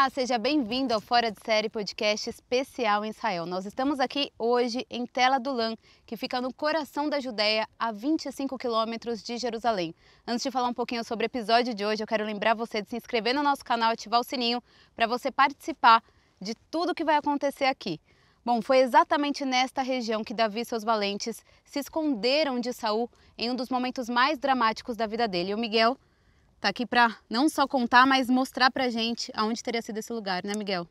Olá, seja bem-vindo ao Fora de Série Podcast especial em Israel. Nós estamos aqui hoje em Tel Adulam, que fica no coração da Judéia, a 25 quilômetros de Jerusalém. Antes de falar um pouquinho sobre o episódio de hoje, eu quero lembrar você de se inscrever no nosso canal e ativar o sininho para você participar de tudo que vai acontecer aqui. Bom, foi exatamente nesta região que Davi e seus valentes se esconderam de Saul em um dos momentos mais dramáticos da vida dele. E o Miguel tá aqui para não só contar, mas mostrar pra gente aonde teria sido esse lugar, né, Miguel?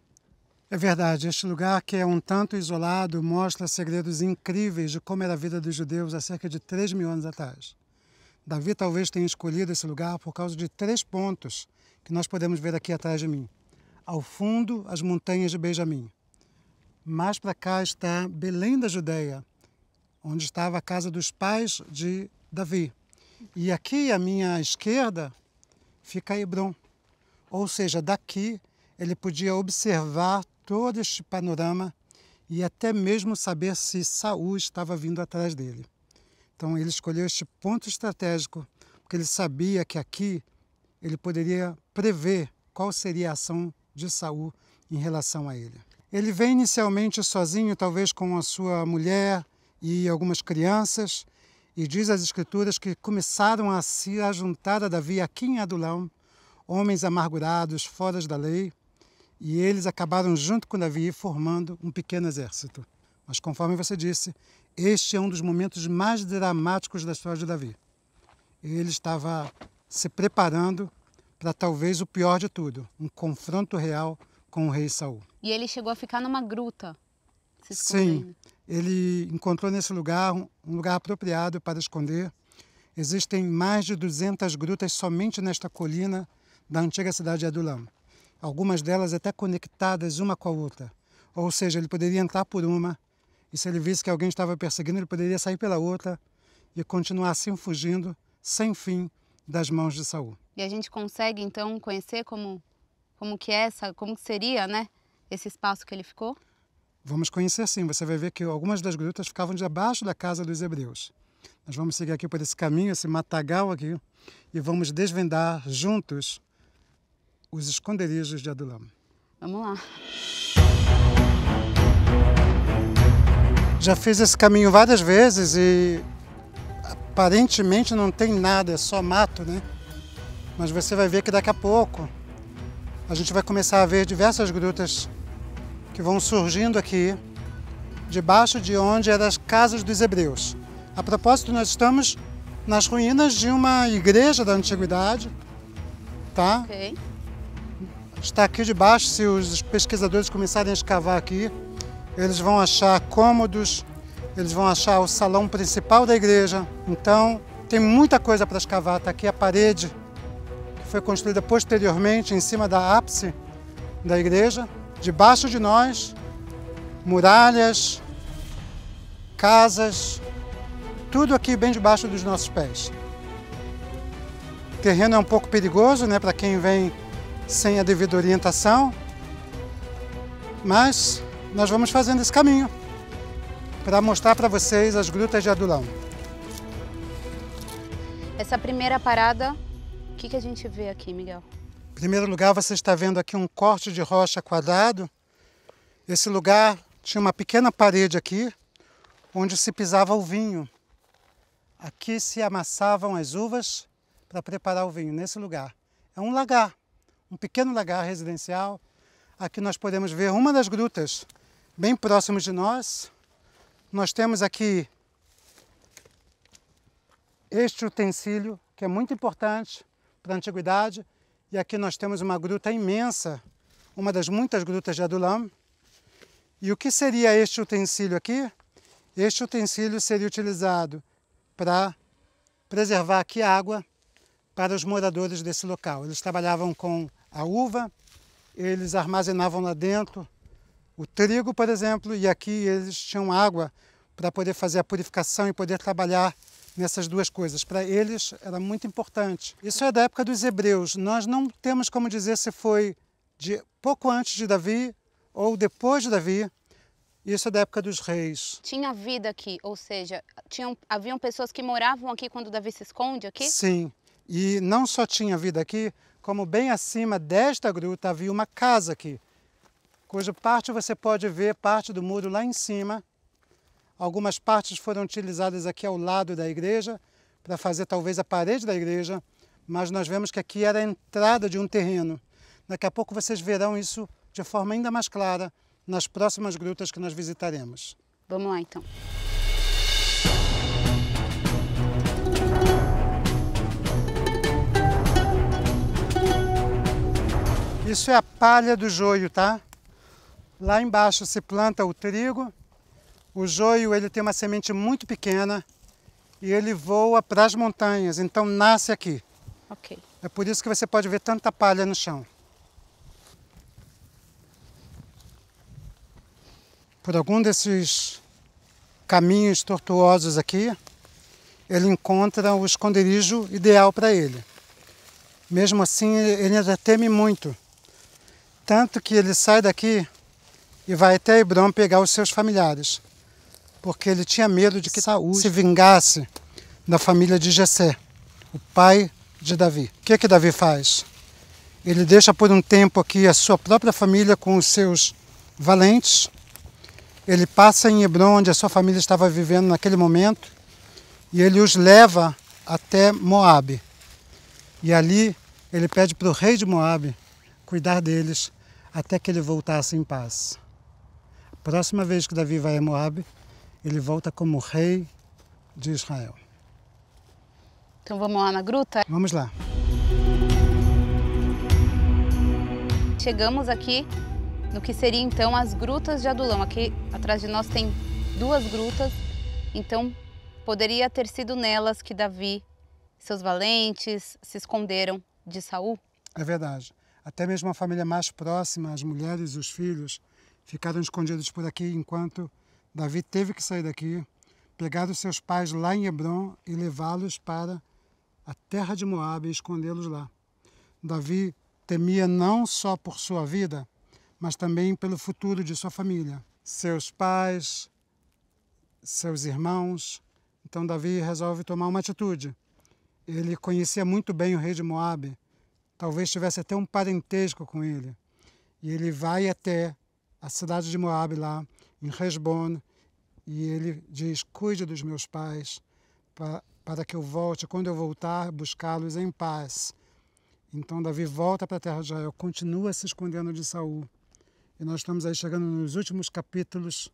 É verdade, este lugar que é um tanto isolado mostra segredos incríveis de como era a vida dos judeus há cerca de 3.000 anos atrás. Davi talvez tenha escolhido esse lugar por causa de 3 pontos que nós podemos ver aqui atrás de mim. Ao fundo, as montanhas de Benjamim. Mais para cá está Belém da Judéia, onde estava a casa dos pais de Davi. E aqui à minha esquerda fica Hebrom, ou seja, daqui ele podia observar todo este panorama e até mesmo saber se Saul estava vindo atrás dele. Então ele escolheu este ponto estratégico porque ele sabia que aqui ele poderia prever qual seria a ação de Saul em relação a ele. Ele vem inicialmente sozinho, talvez com a sua mulher e algumas crianças, e diz as Escrituras que começaram a se ajuntar a Davi aqui em Adulam, homens amargurados, fora da lei, e eles acabaram junto com Davi formando um pequeno exército. Mas conforme você disse, este é um dos momentos mais dramáticos da história de Davi. Ele estava se preparando para talvez o pior de tudo, um confronto real com o rei Saul. E ele chegou a ficar numa gruta, se escondendo. Sim, ele encontrou nesse lugar um lugar apropriado para esconder. Existem mais de 200 grutas somente nesta colina da antiga cidade de Adulam. Algumas delas até conectadas uma com a outra. Ou seja, ele poderia entrar por uma, e se ele visse que alguém estava perseguindo, ele poderia sair pela outra e continuar assim fugindo, sem fim, das mãos de Saul. E a gente consegue então conhecer como que seria, né, esse espaço que ele ficou? Vamos conhecer sim, você vai ver que algumas das grutas ficavam debaixo da casa dos hebreus. Nós vamos seguir aqui por esse caminho, esse matagal aqui, e vamos desvendar juntos os esconderijos de Adulam. Vamos lá. Já fiz esse caminho várias vezes e aparentemente não tem nada, é só mato, né? Mas você vai ver que daqui a pouco a gente vai começar a ver diversas grutas que vão surgindo aqui, debaixo de onde eram as casas dos hebreus. A propósito, nós estamos nas ruínas de uma igreja da antiguidade, tá? Ok. Está aqui debaixo, se os pesquisadores começarem a escavar aqui, eles vão achar cômodos, eles vão achar o salão principal da igreja. Então, tem muita coisa para escavar. Está aqui a parede, que foi construída posteriormente em cima da ápice da igreja. Debaixo de nós, muralhas, casas, tudo aqui bem debaixo dos nossos pés. O terreno é um pouco perigoso, né, para quem vem sem a devida orientação, mas nós vamos fazendo esse caminho para mostrar para vocês as grutas de Adulam. Essa primeira parada, o que a gente vê aqui, Miguel? Em primeiro lugar, você está vendo aqui um corte de rocha quadrado. Esse lugar tinha uma pequena parede aqui, onde se pisava o vinho. Aqui se amassavam as uvas para preparar o vinho, nesse lugar. É um lagar, um pequeno lagar residencial. Aqui nós podemos ver uma das grutas, bem próximos de nós. Nós temos aqui este utensílio, que é muito importante para a antiguidade. E aqui nós temos uma gruta imensa, uma das muitas grutas de Adulam. E o que seria este utensílio aqui? Este utensílio seria utilizado para preservar aqui água para os moradores desse local. Eles trabalhavam com a uva, eles armazenavam lá dentro o trigo, por exemplo, e aqui eles tinham água para poder fazer a purificação e poder trabalhar nessas duas coisas. Para eles era muito importante. Isso é da época dos hebreus. Nós não temos como dizer se foi de pouco antes de Davi ou depois de Davi. Isso é da época dos reis. Tinha vida aqui, ou seja, haviam pessoas que moravam aqui quando Davi se esconde aqui? Sim, e não só tinha vida aqui, como bem acima desta gruta havia uma casa aqui, cuja parte você pode ver, parte do muro lá em cima. Algumas partes foram utilizadas aqui ao lado da igreja, para fazer talvez a parede da igreja, mas nós vemos que aqui era a entrada de um terreno. Daqui a pouco vocês verão isso de forma ainda mais clara nas próximas grutas que nós visitaremos. Vamos lá, então. Isso é a palha do joio, tá? Lá embaixo se planta o trigo. O joio ele tem uma semente muito pequena e ele voa para as montanhas, então nasce aqui. Ok. É por isso que você pode ver tanta palha no chão. Por algum desses caminhos tortuosos aqui, ele encontra o esconderijo ideal para ele. Mesmo assim, ele ainda teme muito. Tanto que ele sai daqui e vai até Hebrom pegar os seus familiares. Porque ele tinha medo de que Saul se vingasse da família de Jessé, o pai de Davi. O que Davi faz? Ele deixa por um tempo aqui a sua própria família com os seus valentes. Ele passa em Hebrom, onde a sua família estava vivendo naquele momento, e ele os leva até Moabe. E ali ele pede para o rei de Moabe cuidar deles até que ele voltasse em paz. A próxima vez que Davi vai a Moabe, ele volta como rei de Israel. Então vamos lá na gruta? Vamos lá. Chegamos aqui no que seria então as grutas de Adulão. Aqui atrás de nós tem 2 grutas, então poderia ter sido nelas que Davi, seus valentes, se esconderam de Saul? É verdade. Até mesmo a família mais próxima, as mulheres e os filhos, ficaram escondidos por aqui enquanto Davi teve que sair daqui, pegar os seus pais lá em Hebrom e levá-los para a terra de Moabe e escondê-los lá. Davi temia não só por sua vida, mas também pelo futuro de sua família. Seus pais, seus irmãos. Então Davi resolve tomar uma atitude. Ele conhecia muito bem o rei de Moabe, talvez tivesse até um parentesco com ele. E ele vai até a cidade de Moabe lá, em Hesbon, e ele diz: cuide dos meus pais, para que eu volte, quando eu voltar, buscá-los em paz. Então Davi volta para a terra de Israel, continua se escondendo de Saul. E nós estamos aí chegando nos últimos capítulos,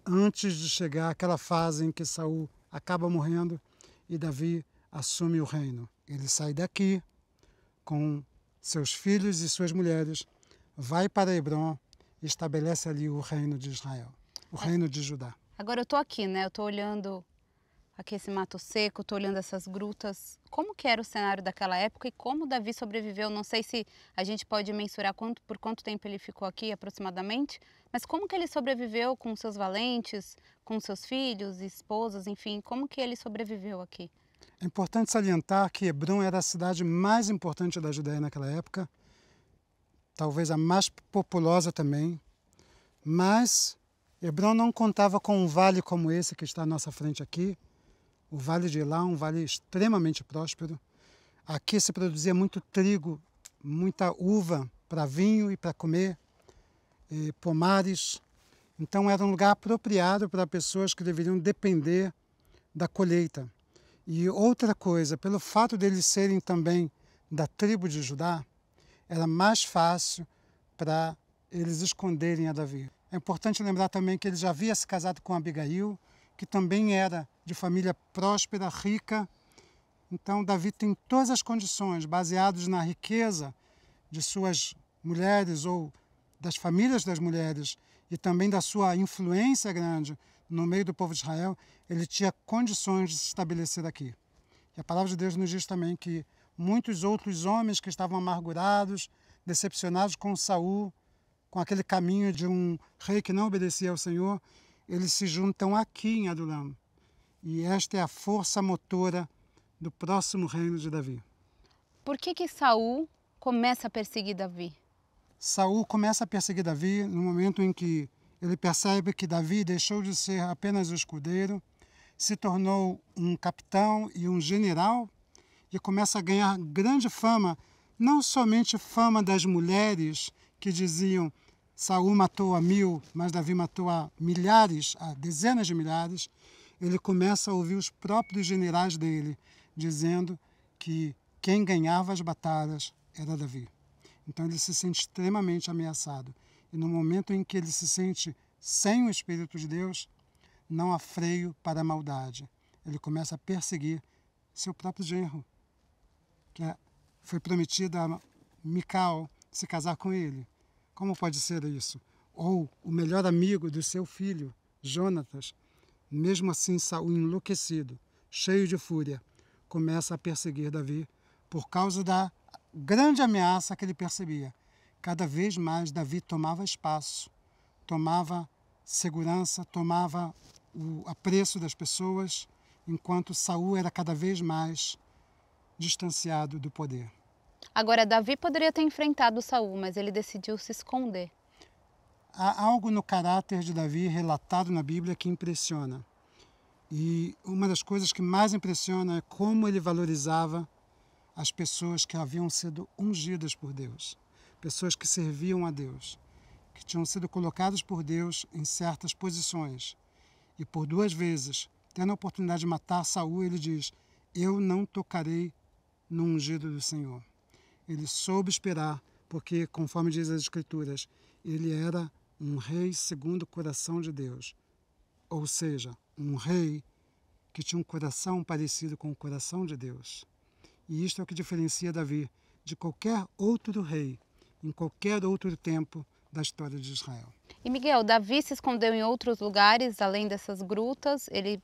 antes de chegar àquela fase em que Saul acaba morrendo e Davi assume o reino. Ele sai daqui com seus filhos e suas mulheres, vai para Hebrom e estabelece ali o reino de Israel, o reino de Judá. Agora eu tô aqui, né? Eu tô olhando aqui esse mato seco, tô olhando essas grutas. Como que era o cenário daquela época e como Davi sobreviveu? Não sei se a gente pode mensurar por quanto tempo ele ficou aqui aproximadamente, mas como que ele sobreviveu com seus valentes, com seus filhos, esposas, enfim, como que ele sobreviveu aqui? É importante salientar que Hebrom era a cidade mais importante da Judéia naquela época, talvez a mais populosa também, mas Hebrom não contava com um vale como esse que está à nossa frente aqui, o Vale de Elá, um vale extremamente próspero. Aqui se produzia muito trigo, muita uva para vinho e para comer, e pomares. Então era um lugar apropriado para pessoas que deveriam depender da colheita. E outra coisa, pelo fato deles serem também da tribo de Judá, era mais fácil para eles esconderem a Davi. É importante lembrar também que ele já havia se casado com Abigail, que também era de família próspera, rica. Então Davi tem todas as condições, baseadas na riqueza de suas mulheres ou das famílias das mulheres e também da sua influência grande no meio do povo de Israel, ele tinha condições de se estabelecer aqui. E a palavra de Deus nos diz também que muitos outros homens que estavam amargurados, decepcionados com Saul, com aquele caminho de um rei que não obedecia ao Senhor, eles se juntam aqui em Adulam. E esta é a força motora do próximo reino de Davi. Por que Saul começa a perseguir Davi? Saul começa a perseguir Davi no momento em que ele percebe que Davi deixou de ser apenas o escudeiro, se tornou um capitão e um general e começa a ganhar grande fama não somente fama das mulheres que diziam Saul matou a 1000, mas Davi matou a milhares, a dezenas de milhares, ele começa a ouvir os próprios generais dele dizendo que quem ganhava as batalhas era Davi. Então ele se sente extremamente ameaçado. E no momento em que ele se sente sem o Espírito de Deus, não há freio para a maldade. Ele começa a perseguir seu próprio genro, que foi prometido a Mical se casar com ele. Como pode ser isso? Ou o melhor amigo do seu filho, Jonatas. Mesmo assim, Saul, enlouquecido, cheio de fúria, começa a perseguir Davi por causa da grande ameaça que ele percebia. Cada vez mais Davi tomava espaço, tomava segurança, tomava o apreço das pessoas, enquanto Saul era cada vez mais distanciado do poder. Agora, Davi poderia ter enfrentado Saul, mas ele decidiu se esconder. Há algo no caráter de Davi relatado na Bíblia que impressiona. E uma das coisas que mais impressiona é como ele valorizava as pessoas que haviam sido ungidas por Deus, pessoas que serviam a Deus, que tinham sido colocadas por Deus em certas posições. E por 2 vezes, tendo a oportunidade de matar Saul, ele diz: eu não tocarei no ungido do Senhor. Ele soube esperar, porque, conforme diz as Escrituras, ele era um rei segundo o coração de Deus. Ou seja, um rei que tinha um coração parecido com o coração de Deus. E isto é o que diferencia Davi de qualquer outro rei, em qualquer outro tempo da história de Israel. E Miguel, Davi se escondeu em outros lugares, além dessas grutas? Ele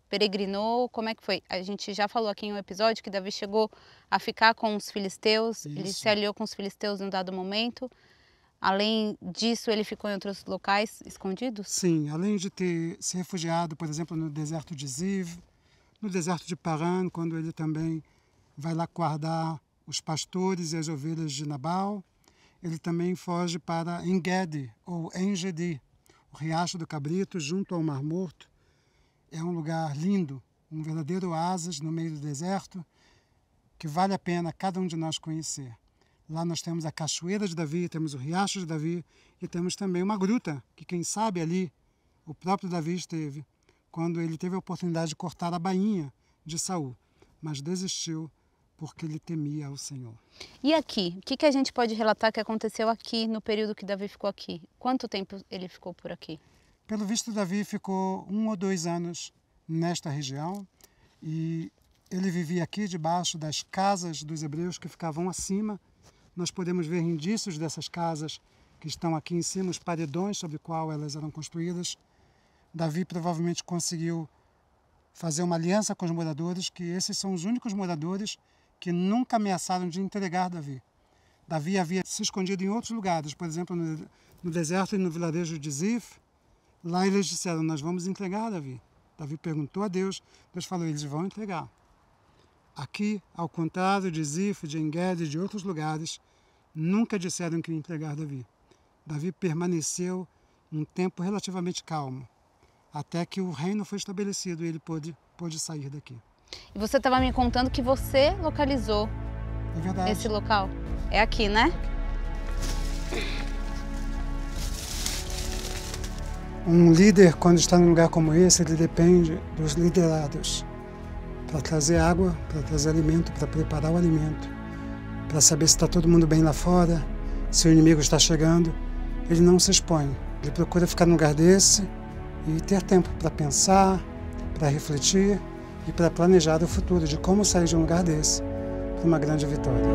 peregrinou? Como é que foi? A gente já falou aqui em um episódio que Davi chegou a ficar com os filisteus, ele se aliou com os filisteus em um dado momento. Além disso, ele ficou em outros locais escondidos? Sim, além de ter se refugiado, por exemplo, no deserto de Ziv, no deserto de Paran, quando ele também vai lá guardar os pastores e as ovelhas de Nabal, ele também foge para Engedi, ou Engedi, o Riacho do Cabrito, junto ao Mar Morto. É um lugar lindo, um verdadeiro oásis no meio do deserto, que vale a pena cada um de nós conhecer. Lá nós temos a Cachoeira de Davi, temos o Riacho de Davi e temos também uma gruta, que quem sabe ali o próprio Davi esteve, quando ele teve a oportunidade de cortar a bainha de Saul, mas desistiu porque ele temia ao Senhor. E aqui, o que a gente pode relatar que aconteceu aqui no período que Davi ficou aqui? Quanto tempo ele ficou por aqui? Pelo visto, Davi ficou 1 ou 2 anos nesta região e ele vivia aqui debaixo das casas dos hebreus que ficavam acima. Nós podemos ver indícios dessas casas que estão aqui em cima, os paredões sobre os quais elas eram construídas. Davi provavelmente conseguiu fazer uma aliança com os moradores, que esses são os únicos moradores que nunca ameaçaram de entregar Davi. Davi havia se escondido em outros lugares, por exemplo, no deserto e no vilarejo de Zif. Lá eles disseram: nós vamos entregar Davi. Davi perguntou a Deus, Deus falou: eles vão entregar. Aqui, ao contrário de Zif, de Engedi e de outros lugares, nunca disseram que ia entregar Davi. Davi permaneceu um tempo relativamente calmo, até que o reino foi estabelecido e ele pôde sair daqui. E você estava me contando que você localizou esse local. É aqui, né? Um líder, quando está num lugar como esse, ele depende dos liderados para trazer água, para trazer alimento, para preparar o alimento, para saber se está todo mundo bem lá fora, se o inimigo está chegando. Ele não se expõe, ele procura ficar num lugar desse e ter tempo para pensar, para refletir e para planejar o futuro de como sair de um lugar desse para uma grande vitória.